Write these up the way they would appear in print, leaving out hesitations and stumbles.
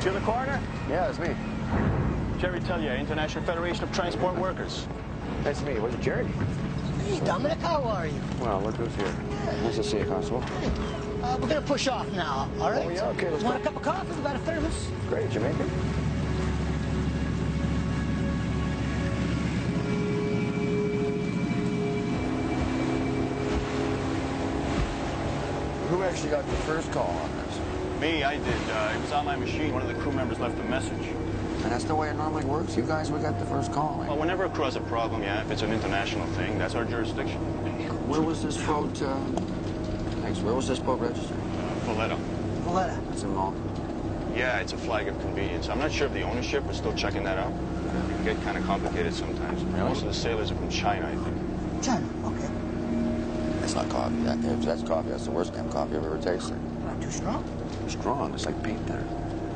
To the corner? Yeah, it's me. Jerry Tellier, International Federation of Transport Workers. Nice to meet you. Where's Jerry? Hey, Dominic, how are you? Well, look who's here. Nice to see you, Constable. We're going to push off now, all right? Oh, yeah, okay, let's Want go. a cup of coffee? We got a thermos. Great, Jamaican. Who actually got the first call on this? Me, I did. It was on my machine. One of the crew members left a message. And that's the way it normally works? You guys, we got the first call, eh? Well, whenever a crew has a problem, yeah, if it's an international thing, that's our jurisdiction. Where was this boat, thanks, where was this boat registered? Valletta. Valletta. That's in Malta. Yeah, it's a flag of convenience. I'm not sure of the ownership. We're still checking that out. It can get kind of complicated sometimes. Really? Most of the sailors are from China, I think. China, okay. That's not coffee. If that's coffee, that's the worst damn coffee I've ever tasted. Not too strong. Strong. It's like paint thinner.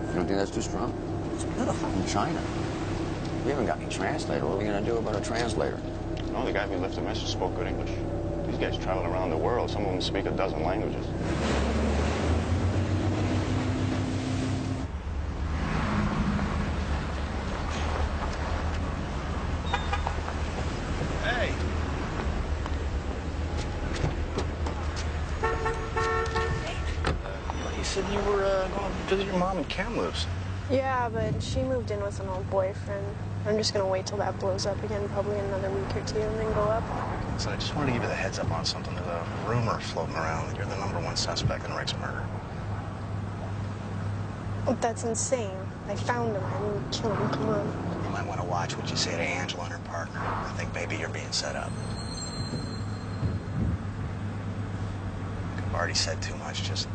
You don't think that's too strong? It's beautiful. From China. We haven't got any translator. What are we going to do about a translator? No, the guy who left the message spoke good English. These guys travel around the world. Some of them speak a dozen languages. Hey! You said you were going to visit your mom in Kamloops. Yeah, but she moved in with an old boyfriend. I'm just gonna wait till that blows up again, probably in another week or two, and then go up. So I just wanted to give you the heads up on something. There's a rumor floating around that you're the #1 suspect in Rick's murder. Oh, that's insane. I found him. I didn't kill him. Come on. You might want to watch what you say to Angela and her partner. I think maybe you're being set up. I've already said too much. Just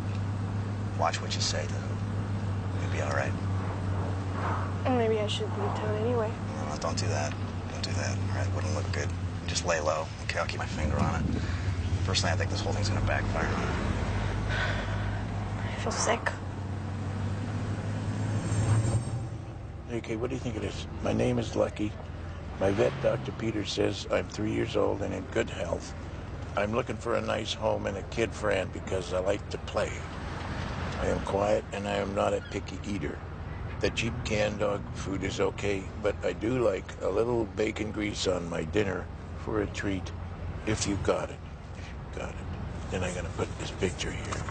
watch what you say to them. You'll be all right. Maybe I should leave town anyway. No, don't do that. Don't do that. All right, wouldn't look good. Just lay low. Okay, I'll keep my finger on it. Personally, I think this whole thing's gonna backfire on it. I feel sick. Okay, what do you think of this? My name is Lucky. My vet, Dr. Peters, says I'm 3 years old and in good health. I'm looking for a nice home and a kid friend because I like to play. I am quiet and I am not a picky eater. The cheap canned dog food is okay, but I do like a little bacon grease on my dinner for a treat. If you got it. If you got it. Then I'm gonna put this picture here.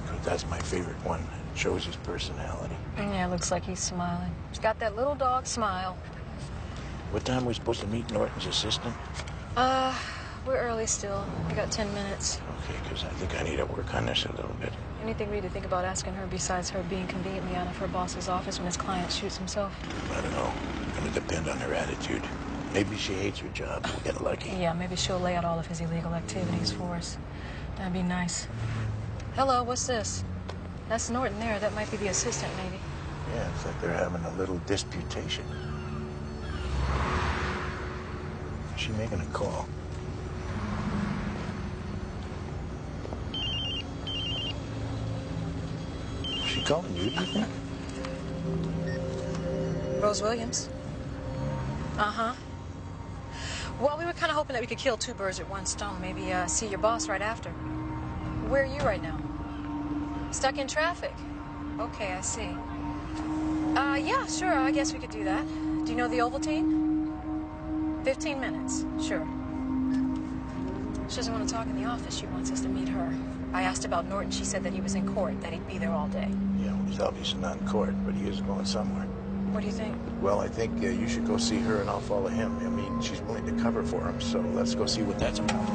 Because that's my favorite one. It shows his personality. Yeah, looks like he's smiling. He's got that little dog smile. What time are we supposed to meet Norton's assistant? We're early still. We got 10 minutes. Okay, because I think I need to work on this a little bit. Anything we need to think about asking her besides her being conveniently out of her boss's office when his client shoots himself? I don't know. It's gonna depend on her attitude. Maybe she hates her job. We'll get lucky. Yeah, maybe she'll lay out all of his illegal activities for us. That'd be nice. Hello, what's this? That's Norton there. That might be the assistant, maybe. Yeah, it's like they're having a little disputation. Is she making a call? Is she calling you, do you think? Rose Williams. Uh-huh. Well, we were kind of hoping that we could kill two birds with one stone. Maybe see your boss right after. Where are you right now? Stuck in traffic? Okay, I see. Yeah, sure, I guess we could do that. Do you know the Ovaltine? 15 minutes, sure. She doesn't want to talk in the office. She wants us to meet her. I asked about Norton. She said that he was in court, that he'd be there all day. Yeah, well, he's obviously not in court, but he is going somewhere. What do you think? Well, I think you should go see her and I'll follow him. I mean, she's willing to cover for him, so let's go see what that's about.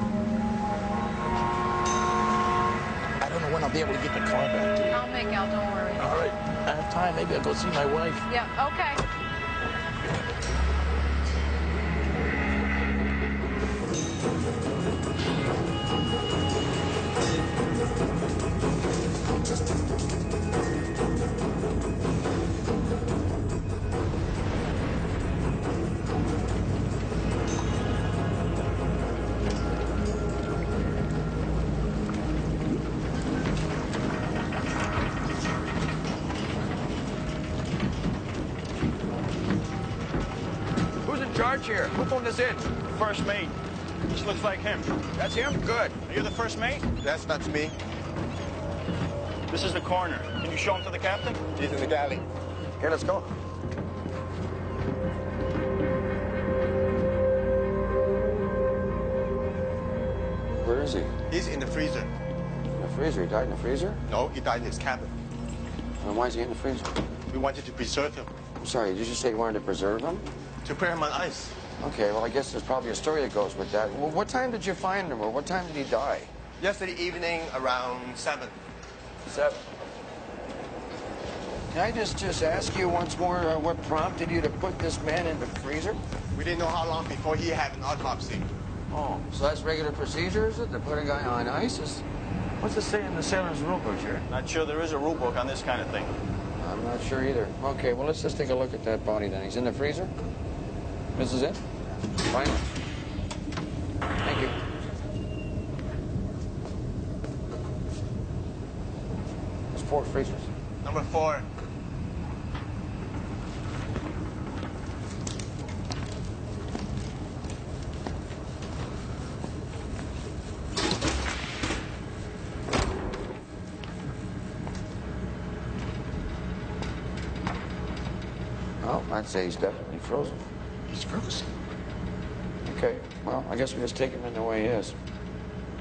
I don't know when I'll be able to get the car back to you. I'll make out, don't worry. All right, I have time. Maybe I'll go see my wife. Yeah, okay. Here. Who phoned us in? First mate. This looks like him. That's him? Good. Are you the first mate? That's me. This is the coroner. Can you show him to the captain? He's in the galley. Okay, let's go. Where is he? He's in the freezer. In the freezer. He died in the freezer? No, he died in his cabin. Then why is he in the freezer? We wanted to preserve him. I'm sorry, did you just say you wanted to preserve him? To put him on ice. Okay, well, I guess there's probably a story that goes with that. Well, what time did you find him, or what time did he die? Yesterday evening around 7. 7. Can I just ask you once more what prompted you to put this man in the freezer? We didn't know how long before he had an autopsy. Oh, so that's regular procedure, is it? To put a guy on ice? What's it say in the sailor's rule book here? Not sure there is a rule book on this kind of thing. I'm not sure either. Okay, well, let's just take a look at that body then. He's in the freezer? This is it? Fine. Thank you. There's 4 freezers. Number 4. Oh, I'd say he's definitely frozen. He's frozen. Okay, well, I guess we just take him in the way he is.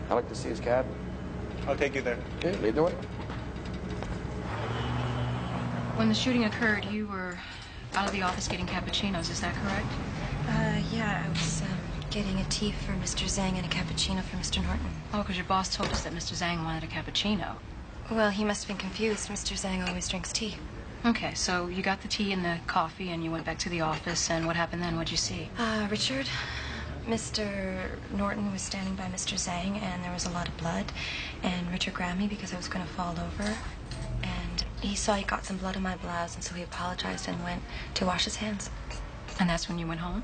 I'd like to see his cabin. I'll take you there. Okay, lead the way. When the shooting occurred, you were out of the office getting cappuccinos, is that correct? Yeah, I was getting a tea for Mr. Zhang and a cappuccino for Mr. Norton. Oh, because your boss told us that Mr. Zhang wanted a cappuccino. Well, he must have been confused. Mr. Zhang always drinks tea. Okay, so you got the tea and the coffee, and you went back to the office, and what happened then? What'd you see? Richard, Mr. Norton was standing by Mr. Zhang, and there was a lot of blood, and Richard grabbed me because I was going to fall over, and he saw he got some blood on my blouse, and so he apologized and went to wash his hands. And that's when you went home?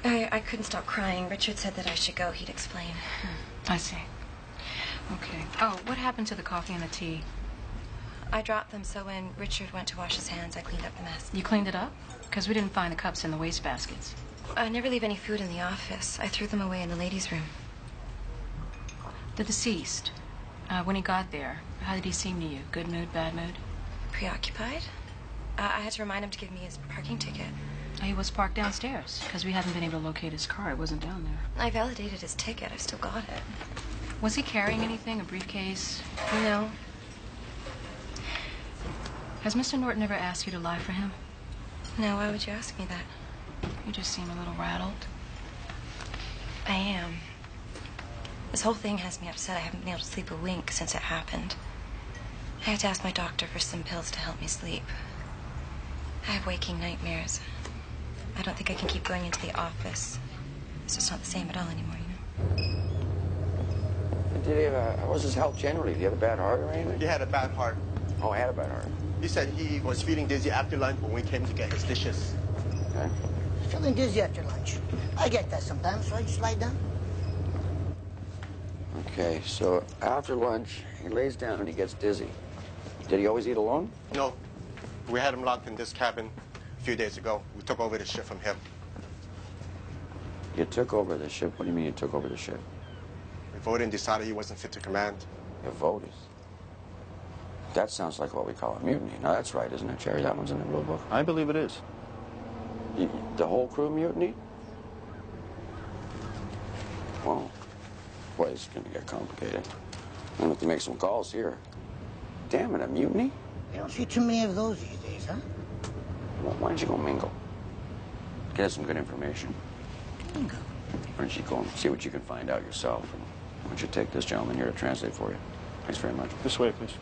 I couldn't stop crying. Richard said that I should go. He'd explain. I see. Okay. Oh, what happened to the coffee and the tea? I dropped them, so when Richard went to wash his hands, I cleaned up the mess. You cleaned it up? Because we didn't find the cups in the wastebaskets. I never leave any food in the office. I threw them away in the ladies' room. The deceased, when he got there, how did he seem to you? Good mood, bad mood? Preoccupied. I had to remind him to give me his parking ticket. He was parked downstairs, because we hadn't been able to locate his car. It wasn't down there. I validated his ticket. I've still got it. Was he carrying anything? A briefcase? No. Has Mr. Norton ever asked you to lie for him? No, why would you ask me that? You just seem a little rattled. I am. This whole thing has me upset. I haven't been able to sleep a wink since it happened. I had to ask my doctor for some pills to help me sleep. I have waking nightmares. I don't think I can keep going into the office. It's just not the same at all anymore, you know? Did he have how was his health generally? Did he have a bad heart or anything? He had a bad heart. Oh, he had a bad heart. He said he was feeling dizzy after lunch when we came to get his dishes. Okay. Feeling dizzy after lunch. I get that sometimes, so I just lie down. Okay, so after lunch, he lays down and he gets dizzy. Did he always eat alone? No. We had him locked in this cabin a few days ago. We took over the ship from him. You took over the ship? What do you mean you took over the ship? We voted and decided he wasn't fit to command. You voted? That sounds like what we call a mutiny. No, that's right, isn't it, Jerry? That one's in the rule book. I believe it is. The whole crew mutiny? Well, boy, it's going to get complicated. I'm going to have to make some calls here. Damn it, a mutiny? You don't see too many of those these days, huh? Well, why don't you go mingle? Get some good information. Mingle? Why don't you go and see what you can find out yourself? And why don't you take this gentleman here to translate for you? Thanks very much. This way, please.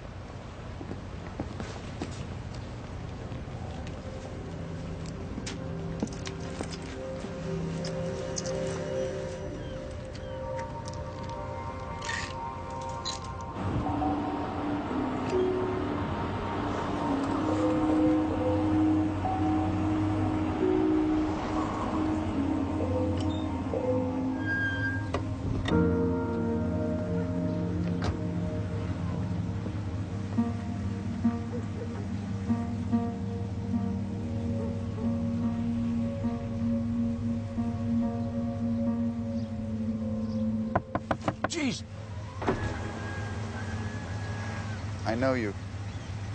I know you.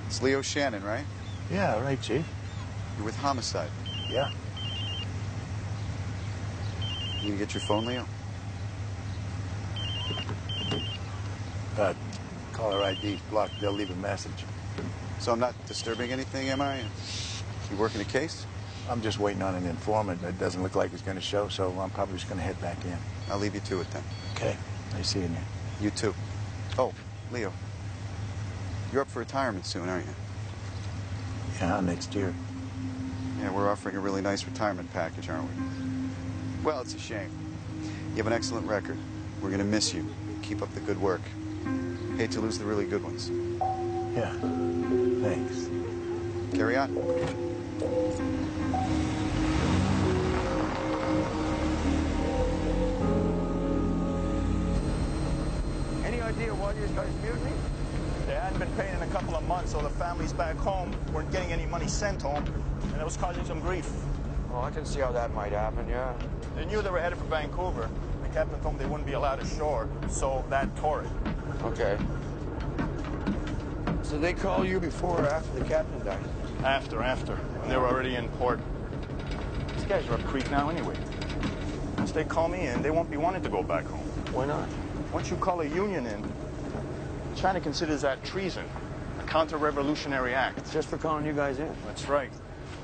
It's Leo Shannon, right? Yeah, right, Chief. You're with Homicide. Yeah. You gonna get your phone, Leo? Caller ID's blocked. They'll leave a message. So I'm not disturbing anything, am I? You working a case? I'm just waiting on an informant. It doesn't look like he's going to show, so I'm probably just going to head back in. I'll leave you to it then. Okay. Nice seeing you. You too. Oh, Leo. You're up for retirement soon, aren't you? Yeah, next year. Yeah, we're offering a really nice retirement package, aren't we? Well, it's a shame. You have an excellent record. We're going to miss you. Keep up the good work. Hate to lose the really good ones. Yeah. Thanks. Carry on. Any idea why these guys mutiny? They hadn't been paying in a couple of months, so the families back home weren't getting any money sent home, and it was causing some grief. Oh, I can see how that might happen, yeah. They knew they were headed for Vancouver. The captain told them they wouldn't be allowed ashore, so that tore it. Okay. So they call you before or after the captain died? After. When they were already in port. These guys are up creek now anyway. Once they call me in, they won't be wanting to go back home. Why not? Once you call a union in, China considers that treason, a counter-revolutionary act. Just for calling you guys in? That's right.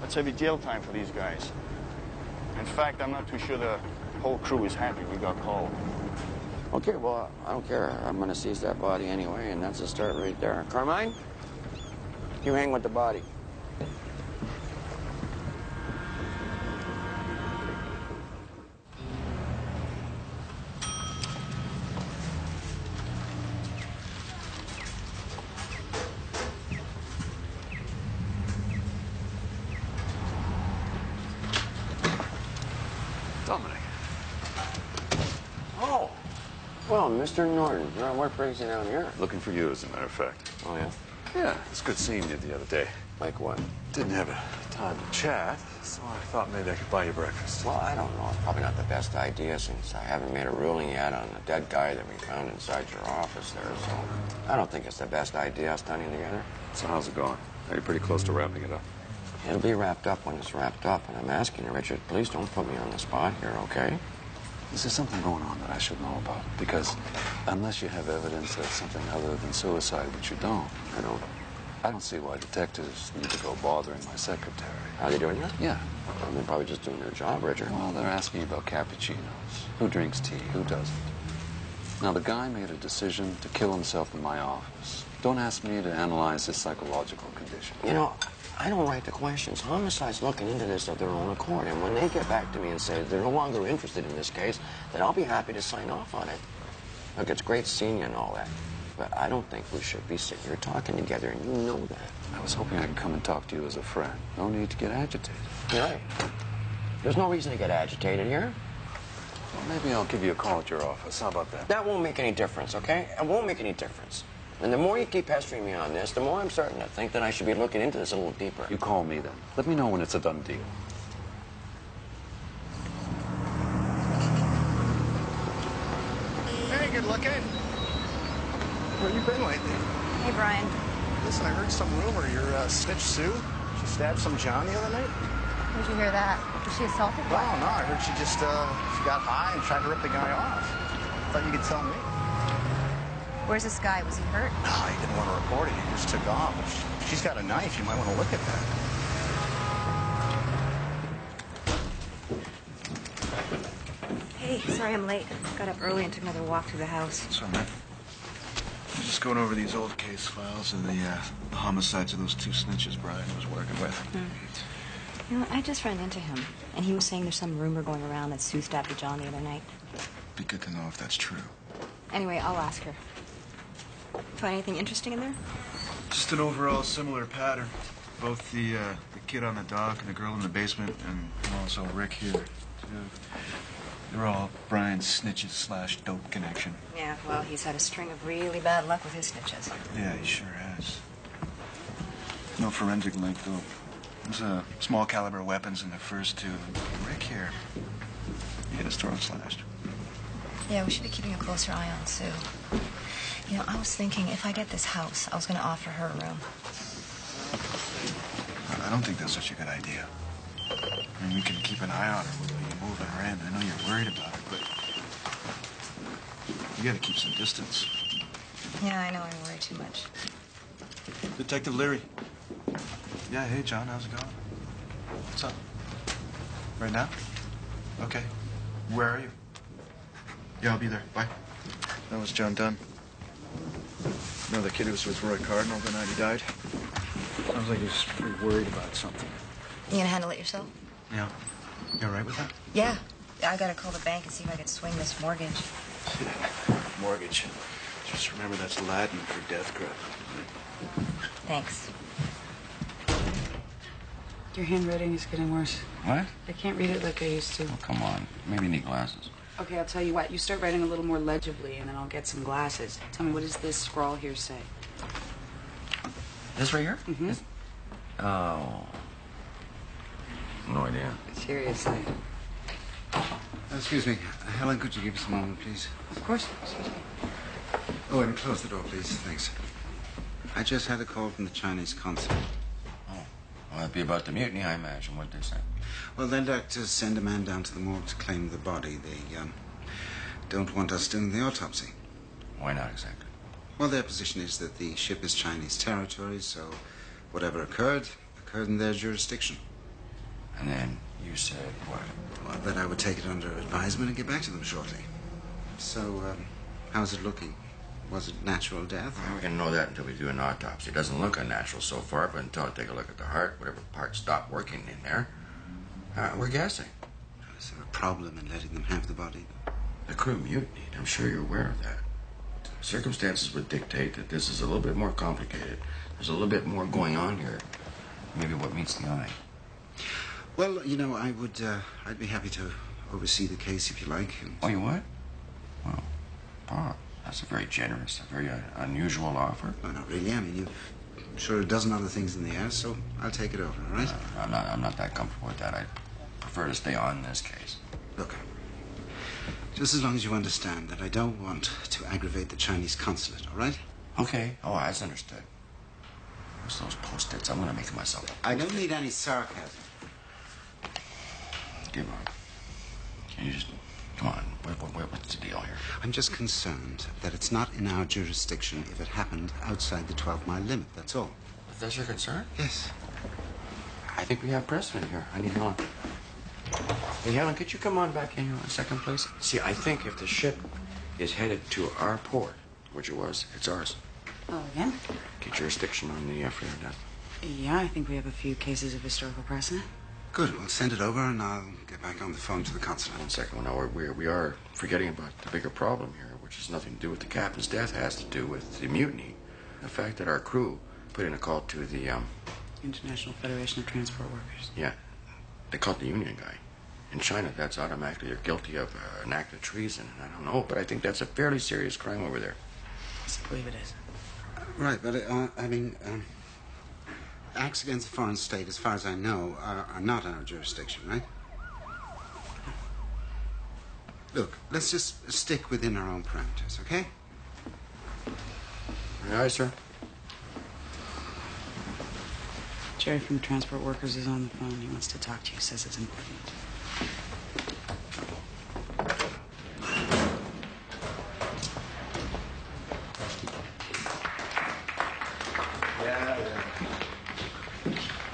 That's heavy jail time for these guys. In fact, I'm not too sure the whole crew is happy we got called. Okay, well, I don't care. I'm going to seize that body anyway, and that's a start right there. Carmine, you hang with the body. Dominic. Oh, well, Mr. Norton, what brings you down here? Looking for you, as a matter of fact. Oh, yeah? Yeah, it's good seeing you the other day. Like what? Didn't have a time to chat, so I thought maybe I could buy you breakfast. Well, I don't know. It's probably not the best idea since I haven't made a ruling yet on the dead guy that we found inside your office there, so I don't think it's the best idea us standing together. So how's it going? Are you pretty close to wrapping it up? It'll be wrapped up when it's wrapped up, and I'm asking you, Richard, please don't put me on the spot here, okay? Is there something going on that I should know about? Because unless you have evidence of something other than suicide, which you don't, I don't see why detectives need to go bothering my secretary. Are they doing that? Yeah. Well, they're probably just doing their job, Richard. Well, they're asking about cappuccinos. Who drinks tea? Who doesn't? Now, the guy made a decision to kill himself in my office. Don't ask me to analyze his psychological condition. You know, I don't write the questions. Homicide's looking into this of their own accord, and when they get back to me and say they're no longer interested in this case, then I'll be happy to sign off on it. Look, it's great seeing you and all that, but I don't think we should be sitting here talking together, and you know that. I was hoping I could come and talk to you as a friend. No need to get agitated. You're right. There's no reason to get agitated here. Well, maybe I'll give you a call at your office. How about that? That won't make any difference, okay? It won't make any difference. And the more you keep pestering me on this, the more I'm starting to think that I should be looking into this a little deeper. You call me then. Let me know when it's a done deal. Hey, good looking. Where you been lately? Hey, Brian. Listen, I heard some rumor your snitch Sue, she stabbed some John the other night. Did you hear that? Was she assaulted? Oh, no, I heard she just she got high and tried to rip the guy off. Thought you could tell me. Where's this guy? Was he hurt? No, he didn't want to report it. He just took off. If she's got a knife, you might want to look at that. Hey, sorry I'm late. Got up early and took another walk through the house. That's all right. Just going over these old case files of the homicides of those two snitches Brian was working with. You know, I just ran into him, and he was saying there's some rumor going around that Sue stabbed John the other night. Be good to know if that's true. Anyway, I'll ask her. Find anything interesting in there? Just an overall similar pattern. Both the kid on the dock and the girl in the basement, and also Rick here, too. They're all Brian's snitches / dope connection. Yeah, well, he's had a string of really bad luck with his snitches. Yeah, he sure has. No forensic link, though. There's small caliber weapons in the first two. Rick here, he had his throat slashed. Yeah, we should be keeping a closer eye on Sue. You know, I was thinking if I get this house, I was going to offer her a room. I don't think that's such a good idea. I mean, we can keep an eye on her while you're moving her in. I know you're worried about her, but you gotta keep some distance. Yeah, I know I worry too much. Detective Leary. Yeah, hey, John, how's it going? What's up? Right now? Okay. Where are you? Yeah, I'll be there. Bye. That was John Dunn. No, the kid who was with Roy Cardinal the night he died. Sounds like he's pretty worried about something. You gonna handle it yourself? Yeah. You all right with that? Yeah. I gotta call the bank and see if I can swing this mortgage. Mortgage. Just remember that's Latin for death grip. Thanks. Your handwriting is getting worse. What? I can't read it like I used to. Oh, come on. Maybe you need glasses. Okay, I'll tell you what. You start writing a little more legibly, and then I'll get some glasses. Tell me, what does this scrawl here say? This right here? Mm-hmm. Oh. No idea. Seriously. Excuse me. Helen, could you give us a moment, please? Of course. Excuse me. Oh, and close the door, please. Thanks. I just had a call from the Chinese consulate. Well, that'd be about the mutiny, I imagine. What'd they say? Well, they'd like to send a man down to the morgue to claim the body. They don't want us doing the autopsy. Why not exactly? Well, their position is that the ship is Chinese territory, so whatever occurred in their jurisdiction. And then you said what? Well, that I would take it under advisement and get back to them shortly. So, how's it looking? Was it natural death? Well, we're going to know that until we do an autopsy. It doesn't look unnatural so far, but until I take a look at the heart, whatever parts stop working in there, we're guessing. Is there a problem in letting them have the body? The crew mutinied. I'm sure you're aware of that. Circumstances would dictate that this is a little bit more complicated. There's a little bit more going on here. Maybe what meets the eye. Well, you know, I'd be happy to oversee the case if you like. Oh, you would? Well, Bob, that's a very generous, a very unusual offer. No, not really. I mean, I'm sure a dozen other things in the air, so I'll take it over, all right? I'm not that comfortable with that. I prefer to stay on this case. Look, just as long as you understand that I don't want to aggravate the Chinese consulate, all right? Okay. Oh, that's understood. What's those Post-its? I'm going to make them myself. I don't need any sarcasm. Give up. Can you just... Come on. What's the deal here? I'm just concerned that it's not in our jurisdiction if it happened outside the 12-mile limit, that's all. If that's your concern? Yes. I think we have precedent here. I need Helen. Hey, Helen, could you come on back in here a second, please? See, I think if the ship is headed to our port, which it was, it's ours. Oh, again? Get jurisdiction on the affair death. Yeah, I think we have a few cases of historical precedent. Good. Well, send it over, and I'll get back on the phone to the consulate. One second. Now, we are forgetting about the bigger problem here, which has nothing to do with the captain's death. It has to do with the mutiny. The fact that our crew put in a call to the... International Federation of Transport Workers. Yeah. They caught the union guy. In China, that's automatically they're guilty of an act of treason. And I don't know, but I think that's a fairly serious crime over there. Yes, I believe it is. Right, but, acts against a foreign state, as far as I know, are not in our jurisdiction, right? Look, let's just stick within our own parameters, okay? Aye, sir. Jerry from the Transport Workers is on the phone. He wants to talk to you. Says it's important.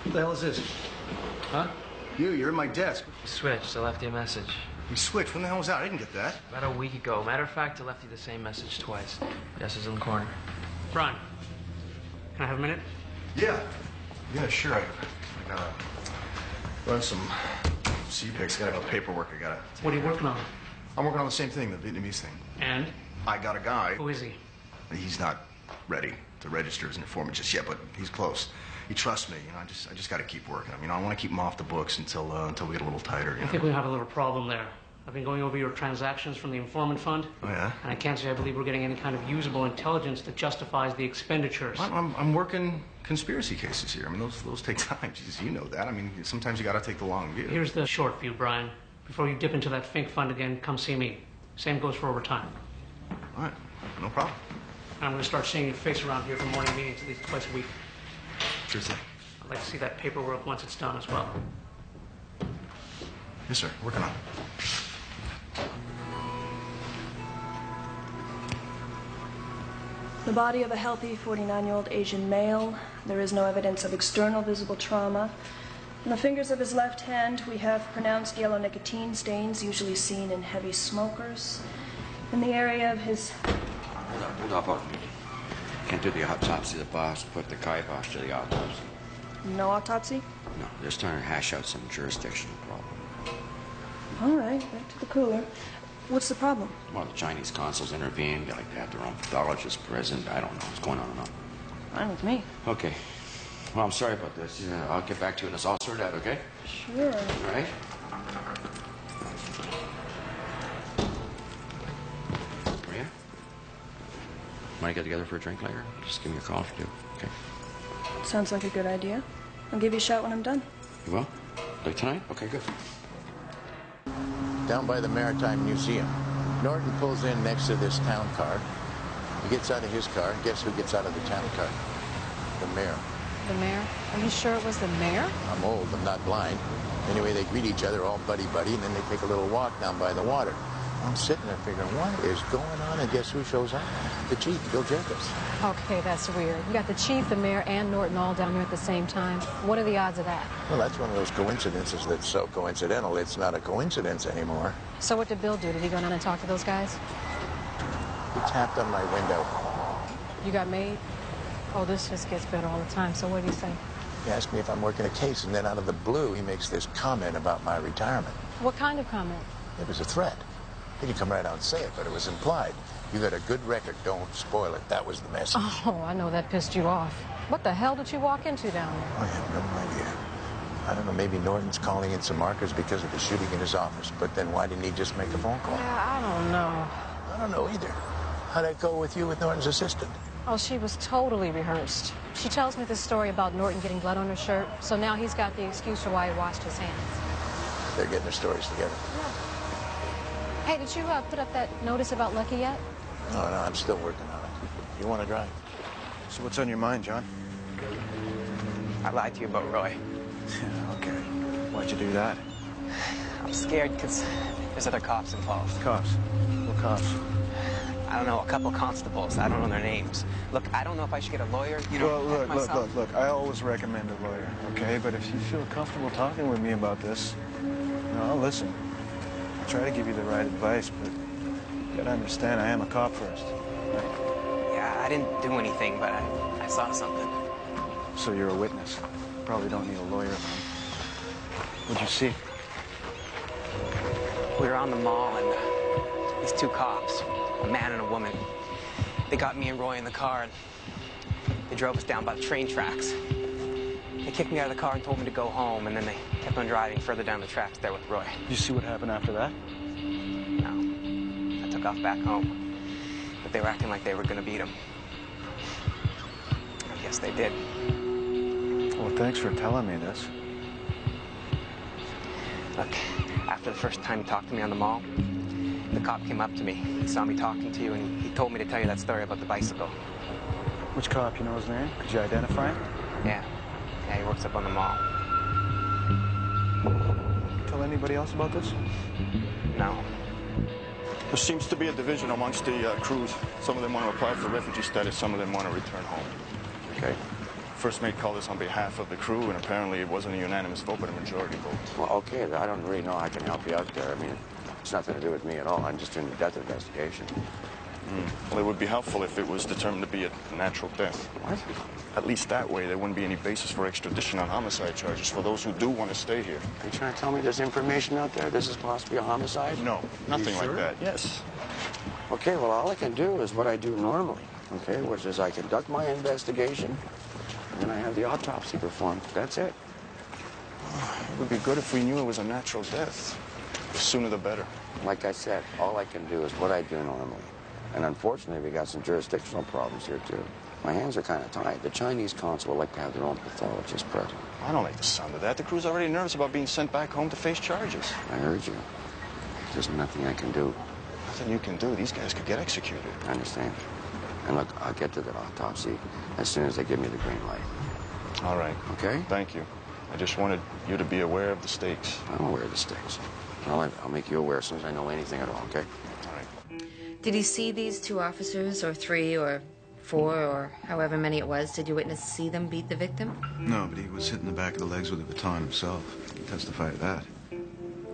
What the hell is this? Huh? You're in my desk. We switched. I left you a message. We switched? When the hell was that? I didn't get that. About a week ago. Matter of fact, I left you the same message twice. Yes, is in the corner. Brian, can I have a minute? Yeah. Yeah, sure. I gotta run some CPICs. Gotta have paperwork I gotta... What are you working on? I'm working on the same thing, the Vietnamese thing. And? I got a guy. Who is he? He's not ready to register as an informant just yet, but he's close. He trusts me. You know, I just got to keep working him. You know, I want to keep him off the books until we get a little tighter. I think we have a little problem there. I've been going over your transactions from the informant fund. Oh, yeah? And I can't say I believe we're getting any kind of usable intelligence that justifies the expenditures. I'm working conspiracy cases here. I mean, those take time. Jesus, you know that. I mean, sometimes you got to take the long view. Here's the short view, Brian. Before you dip into that Fink fund again, come see me. Same goes for overtime. All right. No problem. And I'm going to start seeing your face around here for morning meetings at least twice a week. Sure thing. I'd like to see that paperwork once it's done as well. Yes, sir. Working on it. The body of a healthy 49-year-old Asian male. There is no evidence of external visible trauma. On the fingers of his left hand, we have pronounced yellow nicotine stains, usually seen in heavy smokers. In the area of his... Hold up. Can't do the autopsy. The boss put the kibosh to the autopsy. No autopsy? No, they're starting to hash out some jurisdictional problem. All right, back to the cooler. What's the problem? Well, the Chinese consuls intervened. They like to have their own pathologist present. I don't know what's going on and on. Fine with me. Okay. Well, I'm sorry about this. I'll get back to you when it's all sorted out, okay? Sure. All right? Maria? Want to get together for a drink later? Just give me a call if you do, okay? Sounds like a good idea. I'll give you a shout when I'm done. You will? Like tonight? Okay, good. Down by the Maritime Museum. Norton pulls in next to this town car. He gets out of his car. Guess who gets out of the town car? The mayor. The mayor? Are you sure it was the mayor? I'm old, I'm not blind. Anyway, they greet each other all buddy-buddy, and then they take a little walk down by the water. I'm sitting there figuring, what is going on? And guess who shows up? The chief, Bill Jacobs. Okay, that's weird. You got the chief, the mayor, and Norton all down here at the same time. What are the odds of that? Well, that's one of those coincidences that's so coincidental, it's not a coincidence anymore. So what did Bill do? Did he go down and talk to those guys? He tapped on my window. You got made? Oh, this just gets better all the time. So what did he say? He asked me if I'm working a case, and then out of the blue, he makes this comment about my retirement. What kind of comment? It was a threat. He didn't come right out and say it, but it was implied. You got a good record, don't spoil it. That was the message. Oh, I know that pissed you off. What the hell did you walk into down there? I have no idea. I don't know, maybe Norton's calling in some markers because of the shooting in his office, but then why didn't he just make a phone call? Yeah, I don't know. I don't know either. How'd that go with you with Norton's assistant? Oh, she was totally rehearsed. She tells me this story about Norton getting blood on her shirt, so now he's got the excuse for why he washed his hands. They're getting their stories together. Hey, did you put up that notice about Lucky yet? No, I'm still working on it. You want to drive? So what's on your mind, John? I lied to you about Roy. Yeah, okay. Why'd you do that? I'm scared because there's other cops involved. Cops? What cops? I don't know, a couple constables. I don't know their names. Look, I don't know if I should get a lawyer. You know, Well, look. I always recommend a lawyer, okay? But if you feel comfortable talking with me about this, I'll listen. I'll try to give you the right advice, but you gotta understand, I am a cop first, right? Yeah, I didn't do anything, but I saw something. So you're a witness. Probably don't need a lawyer, man. What'd you see? We were on the mall, and these two cops, a man and a woman, they got me and Roy in the car, and they drove us down by the train tracks. They kicked me out of the car and told me to go home, and then they kept on driving further down the tracks there with Roy. Did you see what happened after that? No. I took off back home. But they were acting like they were gonna beat him. I guess they did. Well, thanks for telling me this. Look, after the first time you talked to me on the mall, the cop came up to me. He saw me talking to you, and he told me to tell you that story about the bicycle. Which cop? You know his name? Could you identify him? Yeah. Yeah, he works up on the mall. Tell anybody else about this? No. There seems to be a division amongst the crews. Some of them want to apply for refugee status, some of them want to return home. Okay. First mate called us on behalf of the crew, and apparently it wasn't a unanimous vote, but a majority vote. Well, okay, I don't really know how I can help you out there. I mean, it's nothing to do with me at all. I'm just doing the death investigation. Well, it would be helpful if it was determined to be a natural death. What? At least that way, there wouldn't be any basis for extradition on homicide charges for those who do want to stay here. Are you trying to tell me there's information out there? This is possibly a homicide? No, nothing sure? like that. Yes. Okay, well, all I can do is what I do normally, okay, which is I conduct my investigation, and then I have the autopsy performed. That's it. It would be good if we knew it was a natural death. The sooner the better. Like I said, all I can do is what I do normally. And unfortunately, we got some jurisdictional problems here, too. My hands are kind of tied. The Chinese consul would like to have their own pathologist present. I don't like the sound of that. The crew's already nervous about being sent back home to face charges. I heard you. There's nothing I can do. Nothing you can do. These guys could get executed. I understand. And look, I'll get to that autopsy as soon as they give me the green light. All right. Okay? Thank you. I just wanted you to be aware of the stakes. I'm aware of the stakes. I'll make you aware as soon as I know anything at all, okay? All right. Did you see these 2 officers, or 3, or 4, or however many it was? Did your witness see them beat the victim? No, but he was hit in the back of the legs with a baton himself. He can testify to that.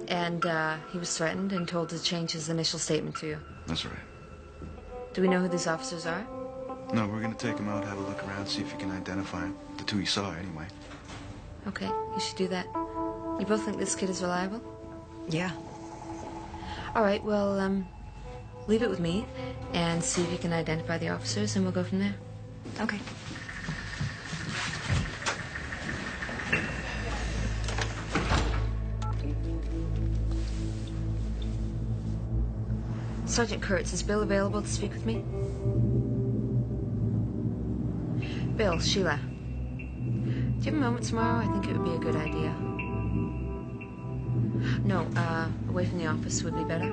And he was threatened and told to change his initial statement to you. That's right. Do we know who these officers are? No, we're going to take him out, have a look around, see if you can identify him. The 2 he saw, anyway. Okay, you should do that. You both think this kid is reliable? Yeah. All right, well, leave it with me and see if you can identify the officers, and we'll go from there. Okay. Sergeant Kurtz, is Bill available to speak with me? Bill, Sheila. Do you have a moment tomorrow? I think it would be a good idea. No, away from the office would be better.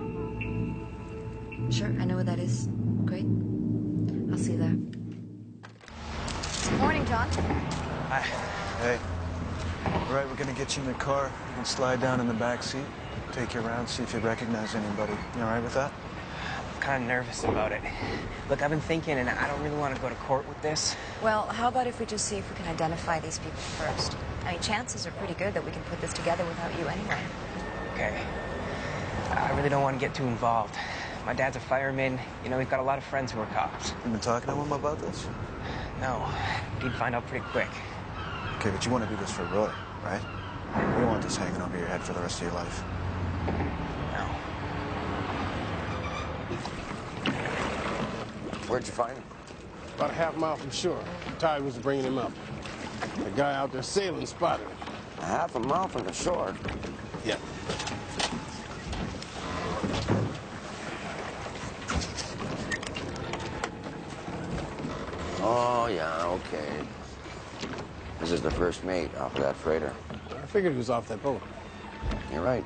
Sure, I know where that is. Great. I'll see you there. Morning, John. Hi. Hey. All right, we're going to get you in the car. You can slide down in the back seat, take you around, see if you recognize anybody. You all right with that? I'm kind of nervous about it. Look, I've been thinking, and I don't really want to go to court with this. Well, how about if we just see if we can identify these people first? I mean, chances are pretty good that we can put this together without you anyway. Okay. I really don't want to get too involved. My dad's a fireman. You know, we've got a lot of friends who are cops. You been talking to him about this? No. He'd find out pretty quick. Okay, but you want to do this for Roy, right? You don't want this hanging over your head for the rest of your life. No. Where'd you find him? About a half mile from shore. The tide was bringing him up. The guy out there sailing spotted him. A half a mile from the shore? Yeah. Oh, yeah, okay. This is the first mate off of that freighter. I figured he was off that boat. You're right.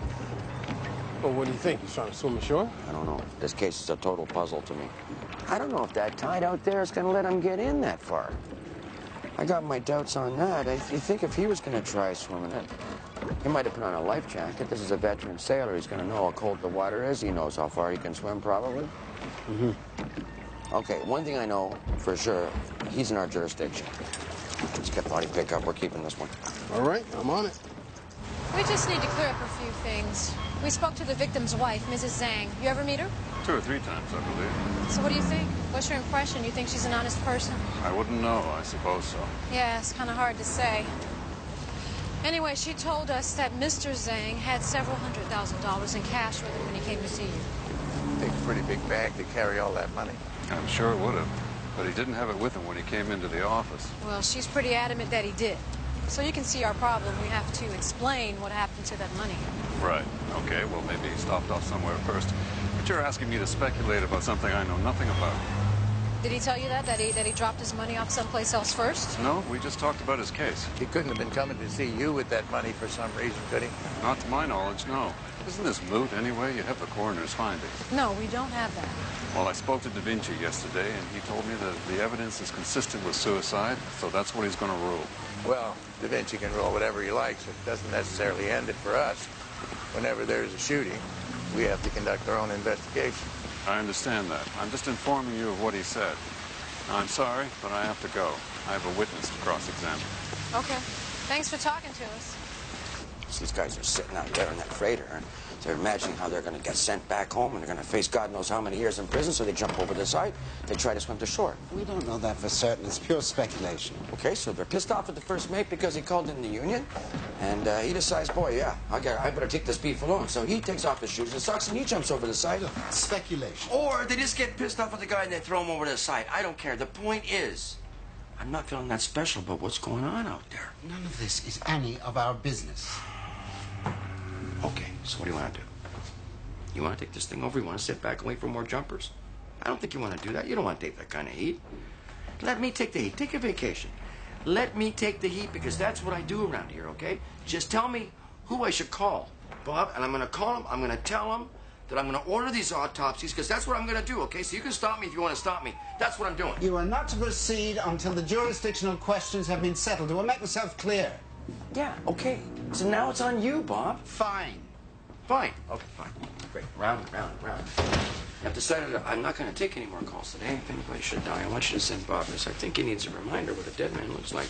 Well, what do you think? He's trying to swim ashore? I don't know. This case is a total puzzle to me. I don't know if that tide out there is going to let him get in that far. I got my doubts on that. You think if he was going to try swimming it, he might have put on a life jacket. This is a veteran sailor. He's going to know how cold the water is. He knows how far he can swim, probably. Mm-hmm. Okay, one thing I know for sure, he's in our jurisdiction. Let's get body pickup. We're keeping this one. All right, I'm on it. We just need to clear up a few things. We spoke to the victim's wife, Mrs. Zhang. You ever meet her? 2 or 3 times, I believe. So what do you think? What's your impression? You think she's an honest person? I wouldn't know. I suppose so. Yeah, it's kind of hard to say. Anyway, she told us that Mr. Zhang had several $100,000 in cash with him when he came to see you. Take a pretty big bag to carry all that money. I'm sure it would have. But he didn't have it with him when he came into the office. Well, she's pretty adamant that he did. So you can see our problem. We have to explain what happened to that money. Right. Okay, well, maybe he stopped off somewhere first. But you're asking me to speculate about something I know nothing about. Did he tell you that he dropped his money off someplace else first? No, we just talked about his case. He couldn't have been coming to see you with that money for some reason, could he? Not to my knowledge, no. Isn't this moot anyway? You have the coroner's findings. No, we don't have that. Well, I spoke to Vinci yesterday, and he told me that the evidence is consistent with suicide, so that's what he's going to rule. Well, Vinci can rule whatever he likes. It doesn't necessarily end it for us. Whenever there's a shooting, we have to conduct our own investigation. I understand that. I'm just informing you of what he said. I'm sorry, but I have to go. I have a witness to cross-examine. Okay. Thanks for talking to us. So these guys are sitting out there in that freighter, and they're imagining how they're going to get sent back home, and they're going to face God knows how many years in prison, so they jump over the side. They try to swim to shore. We don't know that for certain. It's pure speculation. Okay, so they're pissed off at the first mate because he called in the union, and he decides, boy, yeah, I better take this beef alone. So he takes off his shoes and socks, and he jumps over the side. Look, speculation. Or they just get pissed off at the guy, and they throw him over the side. I don't care. The point is, I'm not feeling that special about what's going on out there. None of this is any of our business. Okay, so what do you want to do? You want to take this thing over? You want to sit back and wait for more jumpers? I don't think you want to do that. You don't want to take that kind of heat. Let me take the heat. Take a vacation. Let me take the heat because that's what I do around here, okay? Just tell me who I should call, Bob, and I'm going to call him. I'm going to tell him that I'm going to order these autopsies because that's what I'm going to do, okay? So you can stop me if you want to stop me. That's what I'm doing. You are not to proceed until the jurisdictional questions have been settled. Do I make myself clear? Yeah, okay. So now it's on you, Bob. Fine. Fine. Okay, fine. Great. Round. I've decided I'm not going to take any more calls today. If anybody should die, I want you to send Bob this. I think he needs a reminder what a dead man looks like.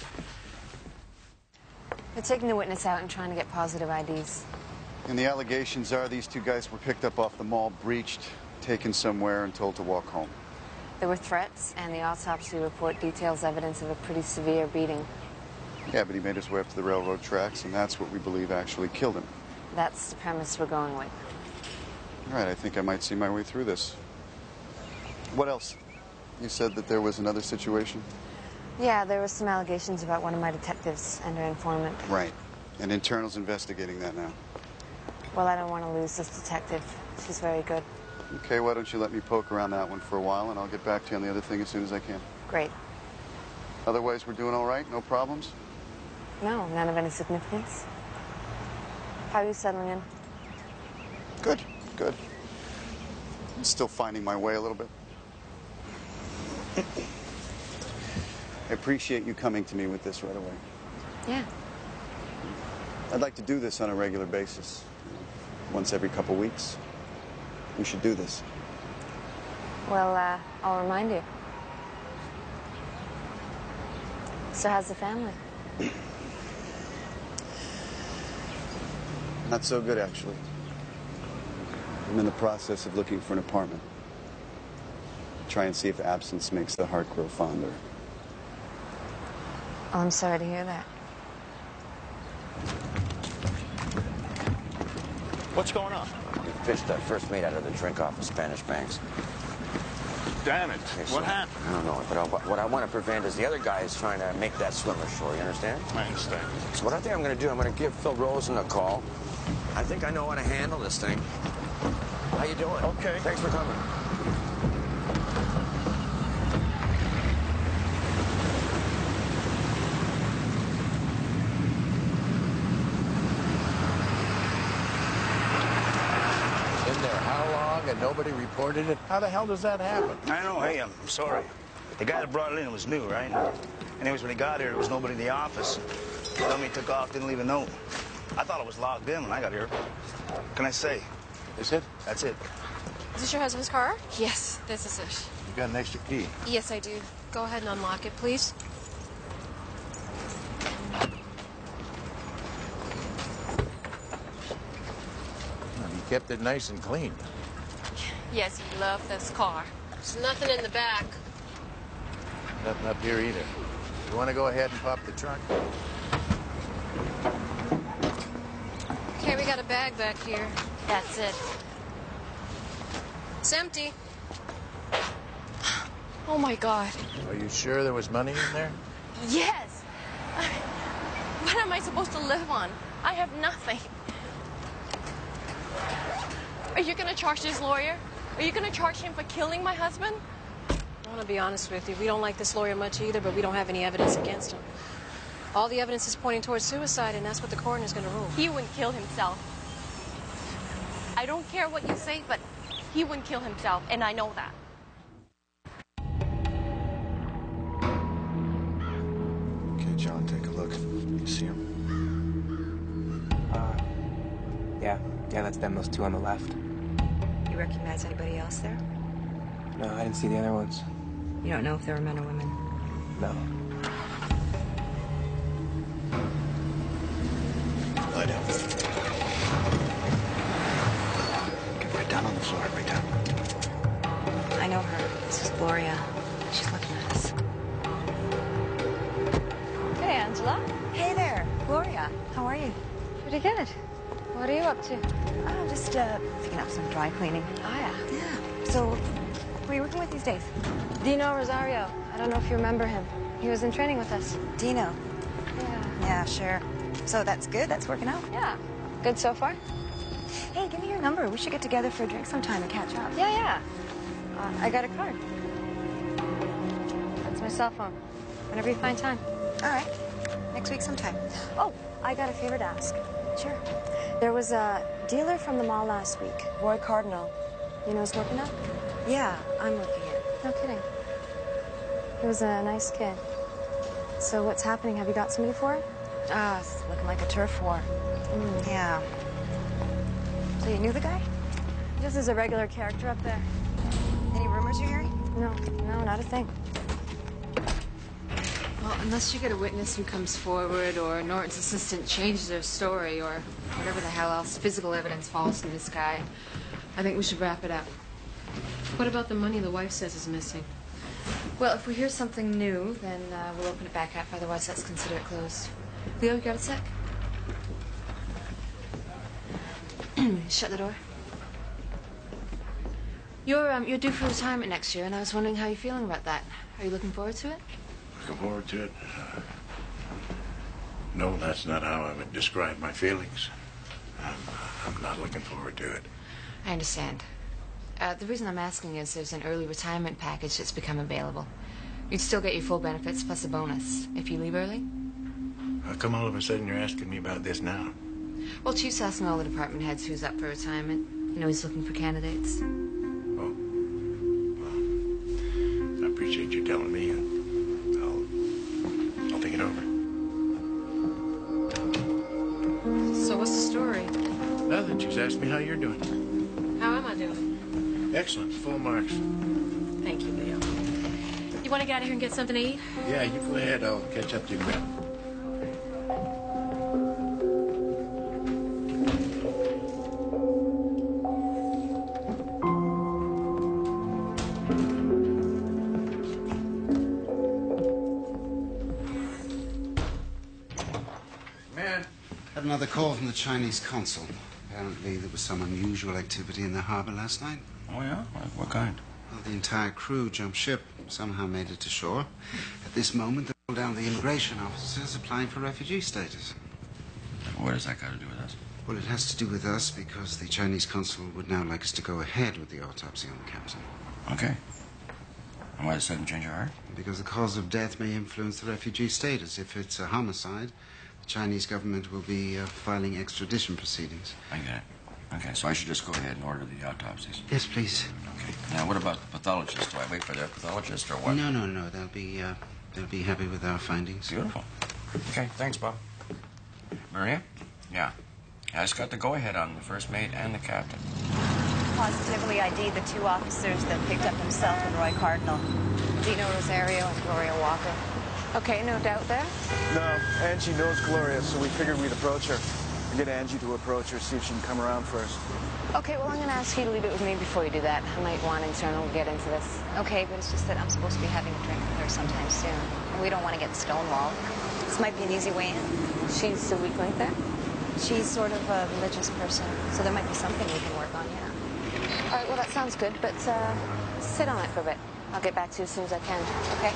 They're taking the witness out and trying to get positive IDs. And the allegations are these two guys were picked up off the mall, breached, taken somewhere, and told to walk home. There were threats, and the autopsy report details evidence of a pretty severe beating. Yeah, but he made his way up to the railroad tracks, and that's what we believe actually killed him. That's the premise we're going with. All right, I think I might see my way through this. What else? You said that there was another situation? Yeah, there were some allegations about one of my detectives and her informant. Right. And Internal's investigating that now. Well, I don't want to lose this detective. She's very good. Okay, why don't you let me poke around that one for a while, and I'll get back to you on the other thing as soon as I can. Great. Otherwise, we're doing all right? No problems? No, none of any significance. How are you settling in? Good. I'm still finding my way a little bit. I appreciate you coming to me with this right away. Yeah. I'd like to do this on a regular basis. Once every couple weeks. We should do this. Well, I'll remind you. So how's the family? Not so good, actually. I'm in the process of looking for an apartment. Try and see if absence makes the heart grow fonder. Oh, I'm sorry to hear that. What's going on? We fished that first mate out of the drink off of Spanish banks. Damn it. Okay, so What happened? I don't know, but what I want to prevent is the other guy is trying to make that swimmer shore, you understand? I understand. So what I think I'm going to do, I'm going to give Phil Rosen a call. I think I know how to handle this thing. How you doing? Okay. Thanks for coming. In there how long and nobody reported it? How the hell does that happen? I know. Hey, I'm sorry. The guy that brought it in was new, right? Anyways, when he got here, there was nobody in the office. Dummy took off, didn't leave a note. I thought it was logged in when I got here. What can I say? Is it? That's it. Is this your husband's car? Yes, this is it. You got an extra key. Yes, I do. Go ahead and unlock it, please. You kept it nice and clean. Yes, he loved this car. There's nothing in the back. Nothing up here either. You want to go ahead and pop the trunk? Okay, we got a bag back here. That's it. It's empty. Oh, my God. Are you sure there was money in there? Yes. What am I supposed to live on? I have nothing. Are you going to charge this lawyer? Are you going to charge him for killing my husband? I want to be honest with you. We don't like this lawyer much either, but we don't have any evidence against him. All the evidence is pointing towards suicide, and that's what the coroner's going to rule. He wouldn't kill himself. I don't care what you say, but he wouldn't kill himself, and I know that. Okay, John, take a look. You see him? Yeah, that's them, those two on the left. You recognize anybody else there? No, I didn't see the other ones. You don't know if they were men or women? No. Lie down. Get right down on the floor, right down. I know her. This is Gloria. She's looking at us. Hey, Angela. Hey there, Gloria. How are you? Pretty good. What are you up to? Oh, just picking up some dry cleaning. Oh, yeah. Yeah. So, who are you working with these days? Dino Rosario. I don't know if you remember him. He was in training with us. Dino. Yeah. Yeah, sure. So that's good? That's working out? Yeah. Good so far? Hey, give me your number. We should get together for a drink sometime and catch up. Yeah. I got a card. That's my cell phone. Whenever you find time. All right. Next week sometime. Oh, I got a favor to ask. Sure. There was a dealer from the mall last week, Roy Cardinal. You know who's working at? Yeah, I'm working it. No kidding. He was a nice kid. So what's happening? Have you got somebody for it? It's looking like a turf war. Yeah. So you knew the guy? Just as a regular character up there. Any rumors you're hearing? No, not a thing. Well, unless you get a witness who comes forward, or Norton's assistant changes their story, or whatever the hell else physical evidence falls from this guy, I think we should wrap it up. What about the money the wife says is missing? Well, if we hear something new, then we'll open it back up. Otherwise, let's consider it closed. Leo, you got a sec? Shut the door. You're due for retirement next year, and I was wondering how you're feeling about that. Are you looking forward to it? Looking forward to it? No, that's not how I would describe my feelings. I'm not looking forward to it. I understand. The reason I'm asking is there's an early retirement package that's become available. You'd still get your full benefits plus a bonus if you leave early. How come all of a sudden you're asking me about this now? Well, Chief's asking all the department heads who's up for retirement. You know, he's looking for candidates. Oh. Well, I appreciate you telling me, and I'll think it over. So what's the story? Nothing. Just asked me how you're doing. How am I doing? Excellent. Full marks. Thank you, Leo. You want to get out of here and get something to eat? Yeah, you go ahead. I'll catch up to you, Grandma. Had another call from the Chinese consul. Apparently there was some unusual activity in the harbor last night. Oh, yeah? What kind? Well, the entire crew jumped ship, somehow made it to shore. At this moment, they're all down to the immigration officers applying for refugee status. What does that got to do with us? Well, it has to do with us because the Chinese consul would now like us to go ahead with the autopsy on the captain. Okay. And why did sudden change your heart? Because the cause of death may influence the refugee status. If it's a homicide, the Chinese government will be filing extradition proceedings. I get it. Okay, so I should just go ahead and order the autopsies. Yes, please. Okay. Now, what about the pathologist? Do I wait for their pathologist or what? No. They'll be happy with our findings. Beautiful. Okay, thanks, Bob. Maria? Yeah. I just got the go-ahead on the first mate and the captain. Positively ID'd the two officers that picked up himself and Roy Cardinal. Dino Rosario and Gloria Walker. Okay, no doubt there? No, Angie knows Gloria, so we figured we'd approach her. Get Angie to approach her, see if she can come around first. Okay, well, I'm going to ask you to leave it with me before you do that. I might want internal to get into this. Okay, but it's just that I'm supposed to be having a drink with her sometime soon. And we don't want to get stonewalled. This might be an easy way in. She's the weak link there? She's sort of a religious person, so there might be something we can work on, yeah. All right, well, that sounds good, but sit on it for a bit. I'll get back to you as soon as I can, okay?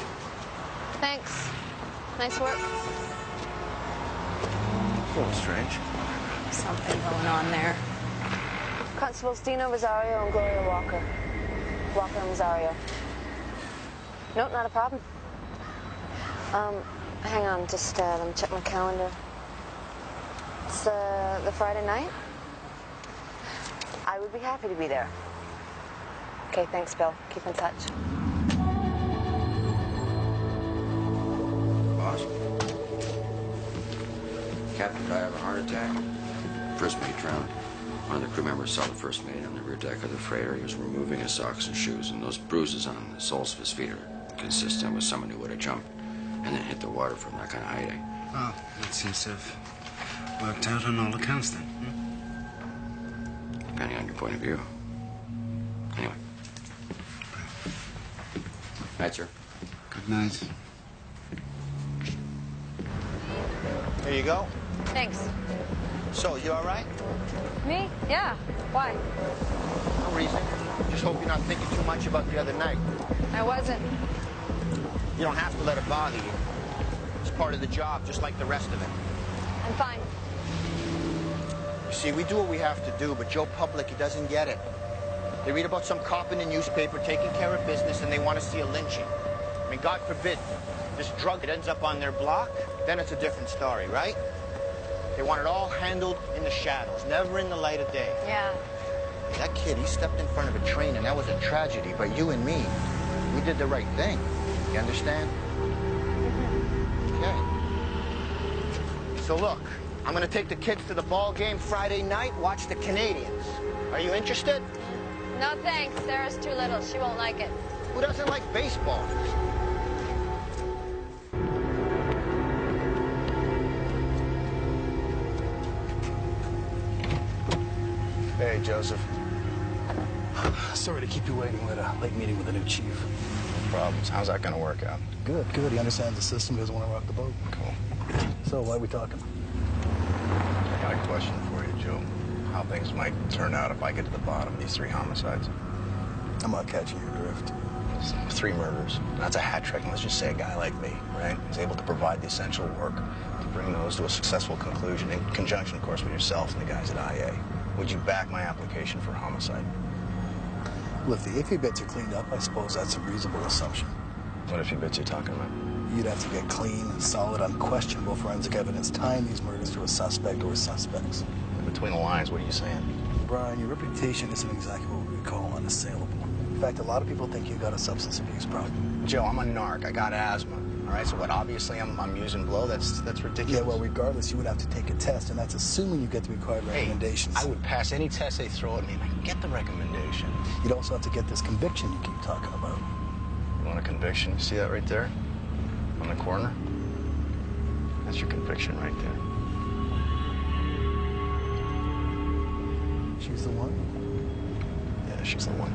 Thanks. Nice work. A little strange. Something going on there. Constables Dino Rosario and Gloria Walker. Walker and Rosario. No, not a problem. Hang on, just let me check my calendar. It's the Friday night. I would be happy to be there. Okay, thanks, Bill. Keep in touch. Boss? Captain died of a heart attack. First mate drowned. One of the crew members saw the first mate on the rear deck of the freighter. He was removing his socks and shoes, and those bruises on the soles of his feet are consistent with someone who would have jumped and then hit the water from that kind of height. Well, that seems to have worked out on all accounts then. Depending on your point of view. Anyway. Night, sir. Good night. Here you go. Thanks. So, you all right? Me? Yeah. Why? No reason. Just hope you're not thinking too much about the other night. I wasn't. You don't have to let it bother you. It's part of the job, just like the rest of it. I'm fine. You see, we do what we have to do, but Joe Public, he doesn't get it. They read about some cop in the newspaper taking care of business, and they want to see a lynching. I mean, God forbid this drug, it ends up on their block, then it's a different story, right? They want it all handled in the shadows, never in the light of day. Yeah. That kid, he stepped in front of a train, and that was a tragedy. But you and me, we did the right thing. You understand? Okay. So look, I'm gonna take the kids to the ball game Friday night, watch the Canadians. Are you interested? No thanks. Sarah's too little. She won't like it. Who doesn't like baseball? Hey, Joseph. Sorry to keep you waiting. We had a late meeting with the new chief. No problems. How's that going to work out? Good, good. He understands the system, doesn't want to rock the boat. Cool. So, why are we talking? I got a question for you, Joe. How things might turn out if I get to the bottom of these 3 homicides. I'm not catching your drift. 3 murders. That's a hat trick, and let's just say a guy like me, right, is able to provide the essential work to bring those to a successful conclusion, in conjunction, of course, with yourself and the guys at IA. Would you back my application for homicide? Well, if the iffy bits are cleaned up, I suppose that's a reasonable assumption. What iffy bits are you talking about? You'd have to get clean, solid, unquestionable forensic evidence tying these murders to a suspect or suspects. Between the lines, what are you saying? Brian, your reputation isn't exactly what we would call unassailable. In fact, a lot of people think you've got a substance abuse problem. Joe, I'm a narc. I got asthma. All right, so what? Obviously, I'm using blow. That's ridiculous. Yeah, well, regardless, you would have to take a test, and that's assuming you get the required recommendations. I would pass any test they throw at me, and I get the recommendation. You'd also have to get this conviction you keep talking about. You want a conviction? You see that right there? On the corner? That's your conviction right there. She's the one? Yeah, she's the one.